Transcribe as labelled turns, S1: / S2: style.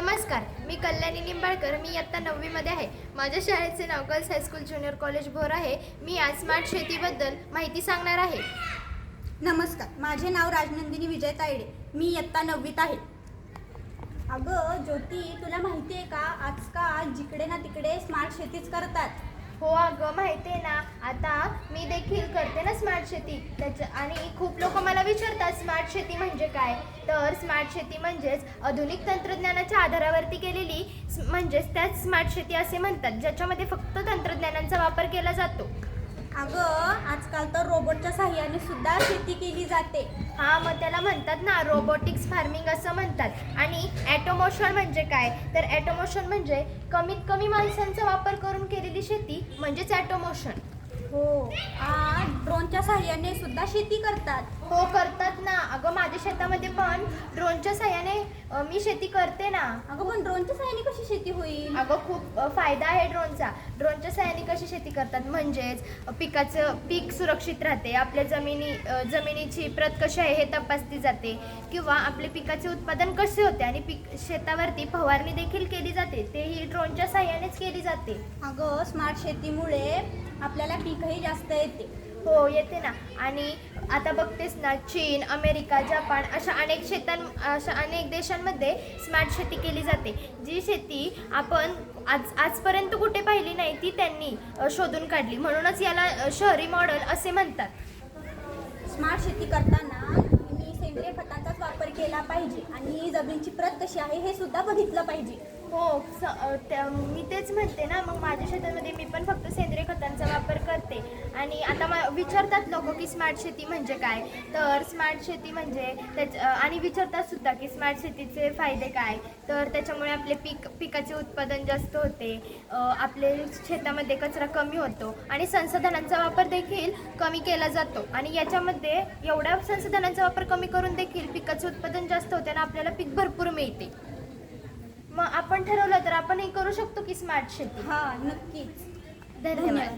S1: नमस्कार, मी कल्याणी निंबाळकर. मी इयत्ता 9वीमध्ये आहे. माझ्या शाळेचे नाव girls high school junior college Bhor आहे. मी आज स्मार्ट शेतीबद्दल माहिती सांगणार आहे.
S2: नमस्कार, माझे नाव राजनंदिनी विजय तायडे. मी इयत्ता 9वीत आहे. अगं ज्योती, तुला माहिती आहे का, आजकाल जिकडे ना तिकडे स्मार्ट शेतीच करतात.
S1: हो अगं, माहिती आहे ना. आता मी देखील करते ना स्मार्ट शेती. आणि खूप लोक मला विचारतात स्मार्ट शेती म्हणजे काय. तर स्मार्ट शेती म्हणजेच आधुनिक तंत्रज्ञानाच्या आधारावरती केलेली म्हणजेच त्याच स्मार्ट शेती असे म्हणतात, ज्याच्यामध्ये फक्त तंत्रज्ञानाचा वापर केला जातो.
S2: अगं आजकाल तर रोबोटच्या साहाय्याने सुद्धा शेती केली जाते.
S1: हां, मग त्याला म्हणतात ना रोबोटिक्स फार्मिंग असं म्हणतात. आणि ॲटोमोशन म्हणजे काय, तर ॲटोमोशन म्हणजे कमीत कमी माणसांचा वापर करून केलेली शेती म्हणजेच ॲटोमोशन.
S2: हो, ड्रोनच्या साहाय्याने सुद्धा शेती करतात.
S1: हो, करतात ना. अगं माझ्या शेतामध्ये पण ड्रोनच्या साहाय्याने मी शेती करते ना.
S2: अगं पण ड्रोनच्या साहाय्याने कशी शेती होईल?
S1: अगं खूप फायदा आहे ड्रोनचा. ड्रोनच्या साहाय्याने कशी शेती करतात म्हणजेच पीक सुरक्षित राहते, आपल्या जमिनीची प्रत कशी आहे हे तपासली जाते, किंवा आपले पिकाचे उत्पादन कसे होते आणि शेतावरती फवारणी देखील केली जाते, तेही ड्रोनच्या साहाय्यानेच केली जाते.
S2: अगं स्मार्ट शेतीमुळे आपल्याला पीकही जास्त येते.
S1: हो, येते ना. आणि आता बघतेस ना, चीन, अमेरिका, जपान अशा अनेक देशांमध्ये स्मार्ट शेती केली जाते. जी शेती आपण आजपर्यंत कुठे पाहिली नाही, ती त्यांनी शोधून काढली. म्हणूनच याला शहरी मॉडेल असे म्हणतात.
S2: स्मार्ट शेती करताना नेहमी सेंद्रिय खतांचाच वापर केला पाहिजे आणि जमिनीची प्रत कशी आहे हे सुद्धा बघितलं पाहिजे.
S1: हो, मी तेच म्हणते ना. मग माझ्या शेतामध्ये मी पण फक्त सेंद्रिय खतांचा वापर करते. आणि आता विचारतात लोक की स्मार्ट शेती म्हणजे काय. तर स्मार्ट शेती म्हणजे आणि विचारतात सुद्धा की स्मार्ट शेतीचे फायदे काय. तर त्याच्यामुळे आपले पिकाचे उत्पादन जास्त होते, आपले शेतामध्ये कचरा कमी होतो आणि संसाधनांचा वापर देखील कमी केला जातो. आणि याच्यामध्ये एवढ्या संसाधनांचा वापर कमी करून देखील पिकाचे उत्पादन जास्त होते आणि आपल्याला पीक भरपूर मिळते. मग आपण ठरवलं तर आपणही करू शकतो की स्मार्ट शेती.
S2: हां, नक्कीच.
S1: धन्यवाद.